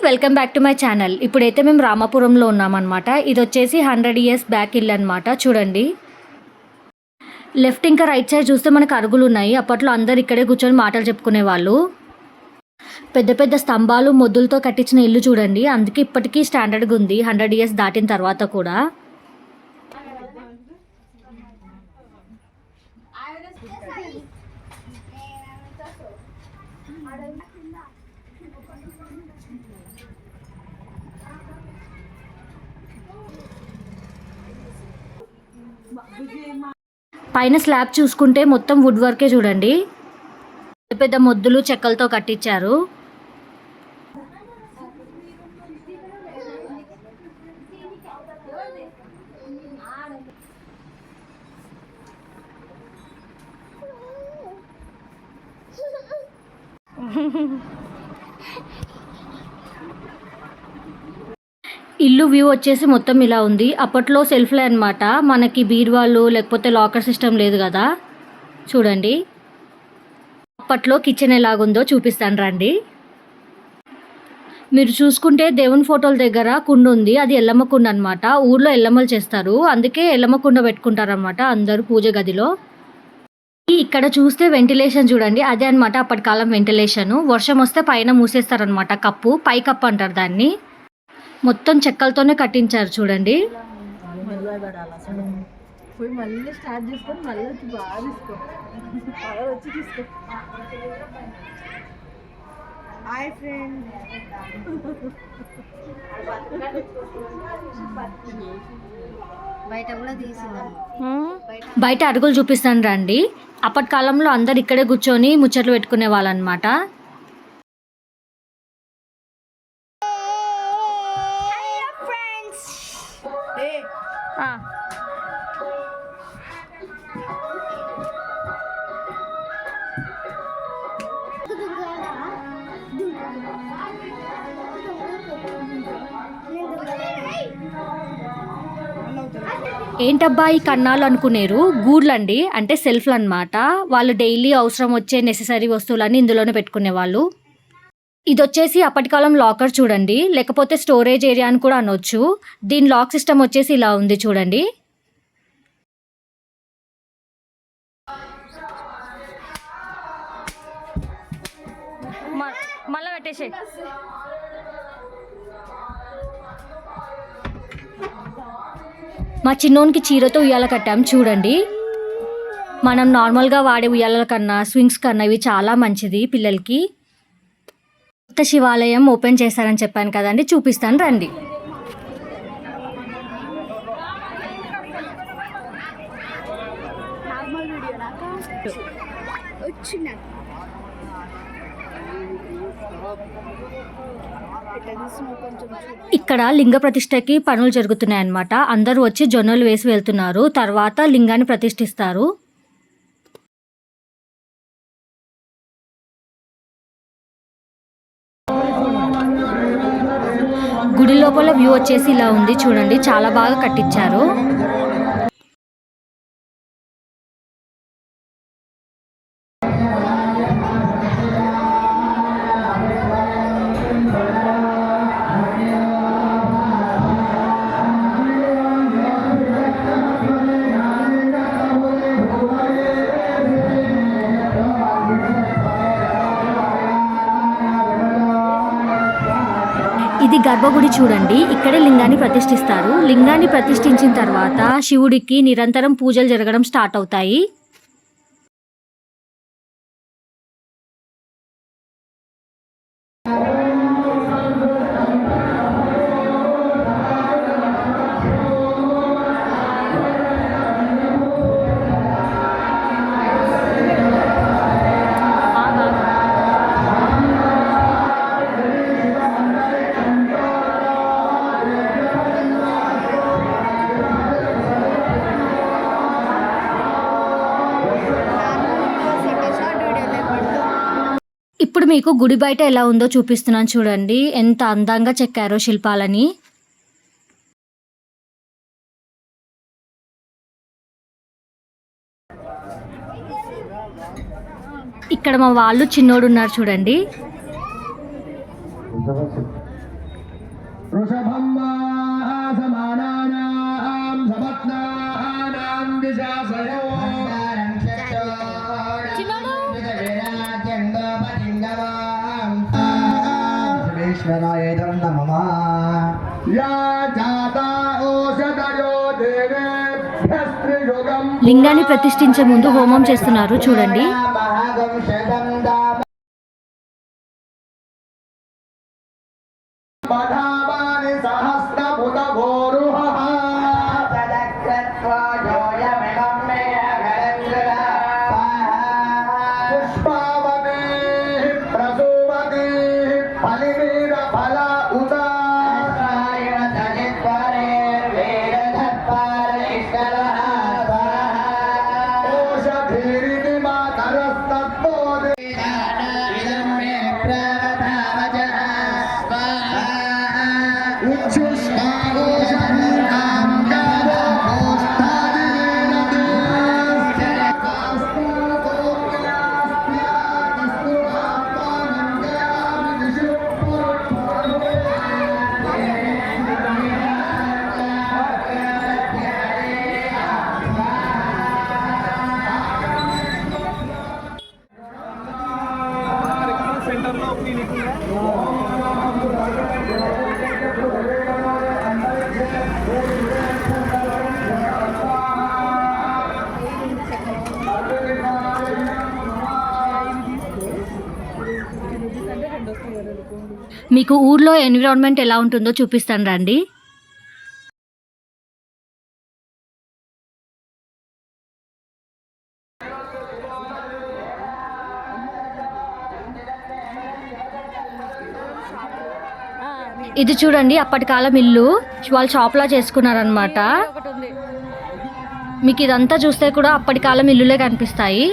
Welcome back to my channel. ఇప్పుడైతే మేము రామాపురంలో ఉన్నామన్నమాట. ఇది వచ్చేసి 100 years బ్యాక్ ఇల్లు అనమాట. చూడండి, లెఫ్ట్ ఇంకా రైట్ సైడ్ చూస్తే మనకు అరుగులు ఉన్నాయి. అప్పట్లో అందరు ఇక్కడే కూర్చొని మాటలు చెప్పుకునేవాళ్ళు. పెద్ద పెద్ద స్తంభాలు మొద్దులతో కట్టించిన ఇల్లు చూడండి. అందుకే ఇప్పటికీ స్టాండర్డ్గా ఉంది 100 years దాటిన తర్వాత కూడా. పైన స్లాబ్ చూసుకుంటే మొత్తం వుడ్ వర్కే చూడండి. పెద్ద పెద్ద మొద్దులు చెక్కలతో కట్టించారు. ఇల్లు వ్యూ వచ్చేసి మొత్తం ఇలా ఉంది. అప్పట్లో సెల్ఫ్లే అనమాట. మనకి బీరువాళ్ళు లేకపోతే లాకర్ సిస్టమ్ లేదు కదా. చూడండి, అప్పట్లో కిచెన్ ఎలాగుందో చూపిస్తాను రండి. మీరు చూసుకుంటే దేవుని ఫోటోల దగ్గర కుండ ఉంది. అది ఎల్లమ్మ కుండ అనమాట. ఊర్లో ఎల్లమ్మలు చేస్తారు, అందుకే ఎల్లమ్మ కుండ పెట్టుకుంటారనమాట అందరూ పూజ గదిలో. ఇక్కడ చూస్తే వెంటిలేషన్ చూడండి, అదే అనమాట అప్పటి కాలం వెంటిలేషన్. వర్షం వస్తే పైన మూసేస్తారనమాట, కప్పు, పై కప్పు అంటారు దాన్ని. మొత్తం చెక్కలతోనే కట్టించారు చూడండి. బయట అరుగులు చూపిస్తాను రండి. అప్పటి కాలంలో అందరు ఇక్కడే కూర్చొని ముచ్చట్లు పెట్టుకునే వాళ్ళు అనమాట. ఏంటబ్బా ఈ కన్నాలు అనుకునేరు, గూడ్లండి, అంటే సెల్ఫ్లు అనమాట. వాళ్ళు డైలీ అవసరం వచ్చే నెససరీ వస్తువులన్నీ ఇందులోనే పెట్టుకునేవాళ్ళు. ఇది వచ్చేసి అప్పటి కాలం లాకర్ చూడండి, లేకపోతే స్టోరేజ్ ఏరియా అని కూడా అనొచ్చు. దీని లాక్ సిస్టమ్ వచ్చేసి ఇలా ఉంది చూడండి. మళ్ళా పెట్టేసే. మా చిన్నోనికి చీరతో ఉయ్యాల కట్టాం చూడండి. మనం నార్మల్గా వాడే ఉయ్యాల కన్నా స్వింగ్స్ కన్నా ఇవి చాలా మంచిది పిల్లలకి. కొత్త శివాలయం ఓపెన్ చేశారని చెప్పాను కదండి, చూపిస్తాను రండి. ఇక్కడ లింగ ప్రతిష్టకి పనులు జరుగుతున్నాయి అన్నమాట. అందరూ వచ్చి జొన్నలు వేసి వెళ్తున్నారు. తర్వాత లింగాన్ని ప్రతిష్ఠిస్తారు. గుడి లోపల వ్యూ వచ్చేసి ఇలా ఉంది చూడండి, చాలా బాగా కట్టించారు. ఇది గర్భగుడి చూడండి, ఇక్కడే లింగాన్ని ప్రతిష్ఠిస్తారు. లింగాన్ని ప్రతిష్ఠించిన తర్వాత శివుడికి నిరంతరం పూజలు జరగడం స్టార్ట్ అవుతాయి. ఇప్పుడు మీకు గుడి బయట ఎలా ఉందో చూపిస్తున్నాను చూడండి, ఎంత అందంగా చెక్కారో శిల్పాలని. ఇక్కడ మా వాళ్ళు చిన్నోడు ఉన్నారు చూడండి. వృషభం సమానానాం సమత్నానాం దిశాసయో ఈశ్వరాయేదం నమః యా జాతా ఓషధయో దేవేభ్యస్త్రియుగం లింగాన్ని ప్రతిష్ఠించే ముందు హోమం చేస్తున్నారు చూడండి. పఠామాని సహస్రభుత భోరుహః పుష్పావతి ప్రసూవతి ఫలివీర ఫల ఉద ఓషధీరితి మాతరస్తత్తో మీకు ఊర్లో ఎన్విరాన్మెంట్ ఎలా ఉంటుందో చూపిస్తాను రండి. ఇది చూడండి అప్పటి కాలం ఇల్లు వాళ్ళు షాప్లా చేసుకున్నారనమాట. మీకు ఇదంతా చూస్తే కూడా అప్పటి కాలం ఇల్లులే కనిపిస్తాయి.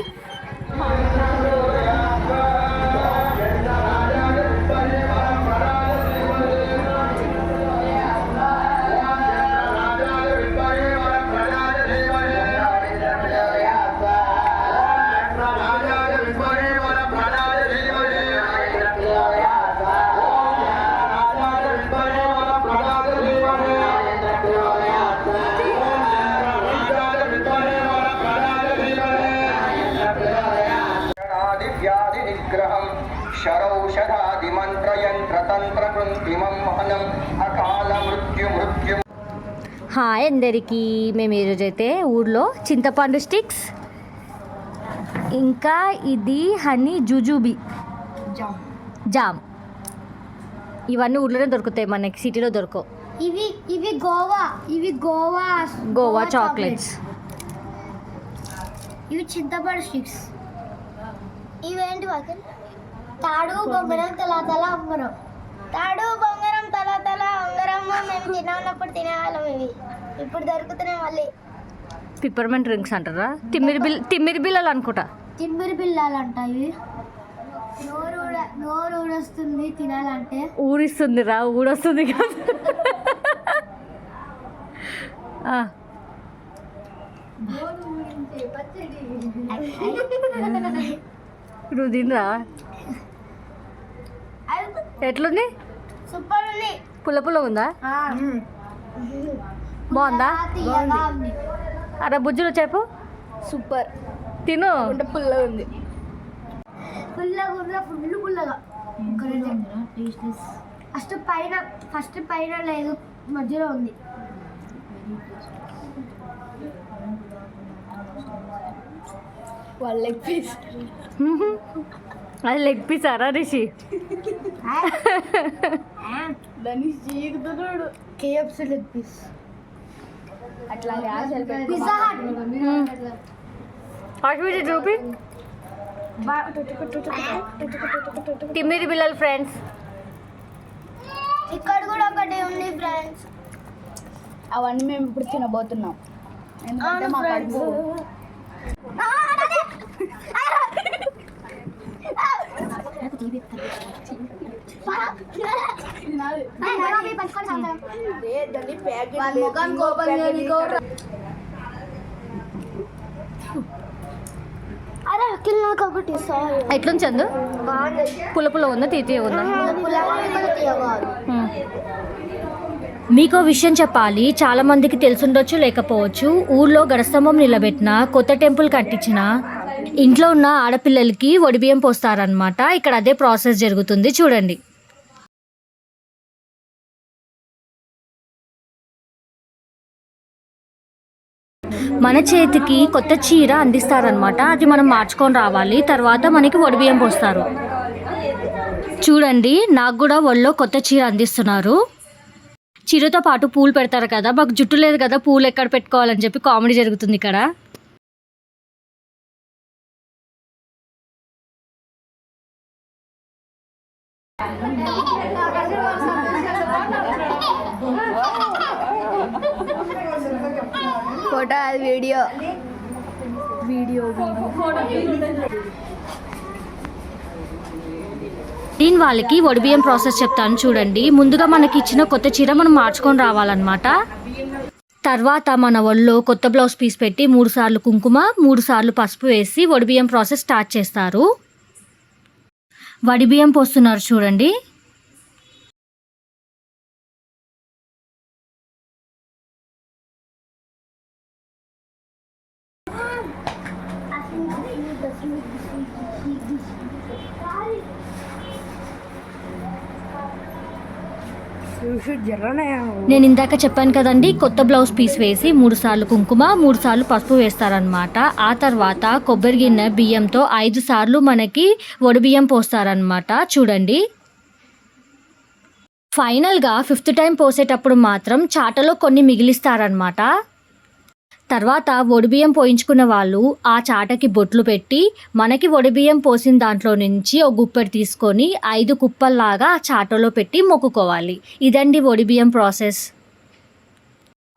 శరౌషధాది మంత్రయంత్ర తంత్ర కృంతిమం మహనం అకాల మృత్యు మృత్యు. హాయ్ అందరికీ, మేము ఈరోజైతే ఊర్లో చింతపండు స్టిక్స్, ఇంకా ఇది హనీ జుజుబీ జామ్, ఇవన్నీ ఊర్లోనే దొరుకుతాయి, మనకి సిటీలో దొరకవు. ఇవి గోవా చాక్లెట్స్. ఇవి చింతపండు స్టిక్స్. ఇవేంటి వాకన్? తాడు బొంగరం తల తల ఉంగరం. తాడు బొంగరం తల తల ఉంగరం మేము తినాలన్నప్పుడు తినేవాళ్ళం. ఇవి ఇప్పుడు దొరుకుతున్నాయి మళ్ళీ. పిప్పర్మెంట్ రింగ్స్ అంటారా? తిమ్మిరి బిళ్ళలు అనుకుంటా. తిమ్మిరి బిళ్ళలు అంట ఇవి. నోరు ఊడొస్తుంది తినాలంటే. ఊరిస్తుంది రా, ఊడొస్తుంది కాదు. నువ్వు తినరా? ఎట్లుంది? సూపర్ ఉంది. పుల్ల పుల్ల ఉందా? బాగుందా? అరే బుజ్జులు చెప్పు. సూపర్. తిను. పుల్లగా ఉంది. పుల్లగా ఫస్ట్ పైన లేదు, మధ్యలో ఉంది. Leg piece. అది లెగ్ పీస్ అరా రిషి? దాన్ని చీకుతున్నాడు. KFC leg piece. అట్లా చూపి. తిమ్మిరి బిళ్ళలు ఫ్రెండ్స్. ఇక్కడ కూడా ఒకటి ఉంది ఫ్రెండ్స్. అవన్నీ మేము ఇప్పుడు తినబోతున్నాం. ఎందుకంటే మా కడుపు ఎట్లుంది చందు? పుల్ల పుల్ల ఉందా తీయ ఉందా? మీకో విషయం చెప్పాలి, చాలా మందికి తెలుసుండొచ్చు లేకపోవచ్చు. ఊర్లో గడస్తంభం నిలబెట్టిన, కొత్త టెంపుల్ కట్టించిన ఇంట్లో ఉన్న ఆడపిల్లలకి ఒడిబియ్యం పోస్తారనమాట. ఇక్కడ అదే ప్రాసెస్ జరుగుతుంది, చూడండి. మన చేతికి కొత్త చీర అందిస్తారనమాట. అది మనం మార్చుకొని రావాలి. తర్వాత మనకి ఒడిబియ్యం పోస్తారు. చూడండి, నాకు కూడా ఒళ్ళో కొత్త చీర అందిస్తున్నారు. చీరతో పాటు పూలు పెడతారు కదా, మాకు జుట్టు లేదు కదా, పూలు ఎక్కడ పెట్టుకోవాలని చెప్పి కామెడీ జరుగుతుంది ఇక్కడ. ఫోటో అది వీడియో దీని వాళ్ళకి ఒడిబియ్యం ప్రాసెస్ చెప్తాను చూడండి. ముందుగా మనకి ఇచ్చిన కొత్త చీర మనం మార్చుకొని రావాలన్నమాట. తర్వాత మన ఒళ్ళో కొత్త బ్లౌజ్ పీస్ పెట్టి 3 సార్లు కుంకుమ, 3 సార్లు పసుపు వేసి ఒడిబియ్యం ప్రాసెస్ స్టార్ట్ చేస్తారు. వడిబియ్యం పోస్తున్నారు చూడండి. నేను ఇందాక చెప్పాను కదండి, కొత్త బ్లౌజ్ పీస్ వేసి 3 సార్లు కుంకుమ, 3 సార్లు పసుపు వేస్తారనమాట. ఆ తర్వాత కొబ్బరి గిన్నె బియ్యంతో 5 సార్లు మనకి ఒడిబియ్యం పోస్తారనమాట. చూడండి, ఫైనల్గా 5th టైం పోసేటప్పుడు మాత్రం చాటలో కొన్ని మిగిలిస్తారనమాట. తర్వాత ఒడిబియ్యం పోయించుకున్న వాళ్ళు ఆ చాటకి బొట్లు పెట్టి మనకి ఒడిబియ్యం పోసిన దాంట్లో నుంచి ఒక గుప్పెడు తీసుకొని 5 కుప్పల్లాగా ఆ చాటలో పెట్టి మొక్కుకోవాలి. ఇదండి ఒడిబియ్యం ప్రాసెస్.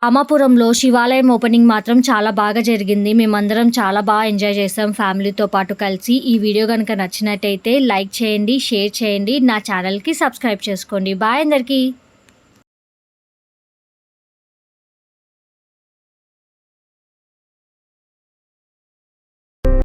రామాపురంలో శివాలయం ఓపెనింగ్ మాత్రం చాలా బాగా జరిగింది. మేమందరం చాలా బాగా ఎంజాయ్ చేసాం ఫ్యామిలీతో పాటు కలిసి. ఈ వీడియో కనుక నచ్చినట్టయితే లైక్ చేయండి, షేర్ చేయండి, నా ఛానల్కి సబ్స్క్రైబ్ చేసుకోండి. బాయ్ అందరికీ.